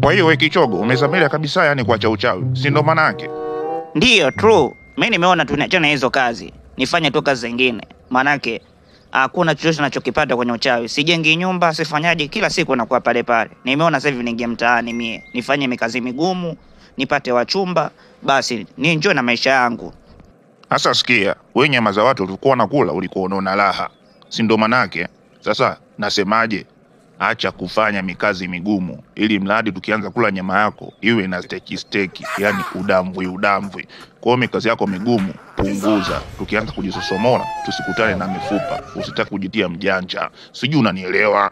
Kwa hiyo wewe kichogo umezamilia kabisa yani kuacha uchawi, si ndo maana yake? Ndiyo true. Mimi nimeona tunaachana hizo kazi. Nifanye tu kazi zingine. Manake hakuna chochote ninachokipata kwenye uchawi. Sijengi nyumba, sifanyaje, kila siku nakuwa pale pale. Nimeona sasa hivi niingie mtaani mie. Nifanye mikazi migumu, nipate wachumba, basi ni enjoy na maisha yangu. Sasa sikia, wewe nyama za watu ulikuwa unakula ulikuwa unaona raha, si ndo maana yake? Sasa nasemaje? Acha kufanya mikazi migumu ili mradi tukianza kula nyama yako iwe na steki, yani udamvwi. Kwa hiyo mikazi yako migumu punguza, tukianza kujisosomora tusikutane na mifupa, usitaki kujitia mjanja. Sijui unanielewa?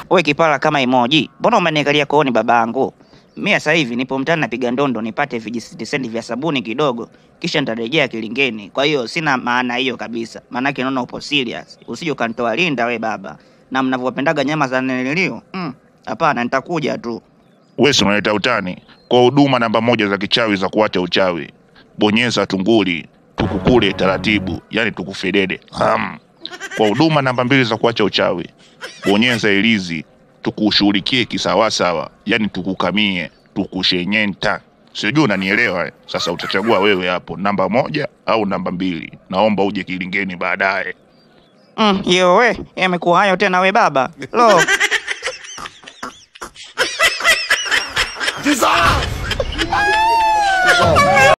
Wewe kipala kama emoji. Mbona umenikalia kooni babangu? Mimi sasa hivi nipo mtaani napiga ndondo nipate vijisenti vya sabuni kidogo, kisha nitarejea kilingeni. Kwa hiyo sina maana hiyo kabisa. Maana yake naona upo serious. Usije ukanitoa linda we baba. Na mnavyopendaga nyama za nilio. Hapana, nitakuja tu. Wewe unaleta utani. Kwa huduma namba 1 za kichawi za kuacha uchawi, bonyeza tunguli tukukule taratibu, yani tukufedede. Kwa huduma namba 2 za kuacha uchawi, bonyeza ilizi tukushughulikie kisawasawa, yani tukukamie, tukushenyenta. Sijui unanielewa? Sasa utachagua wewe hapo, namba 1 au namba 2. Naomba uje kilingeni baadaye. Yo we, yamekuwa hayo tena we baba. Lo.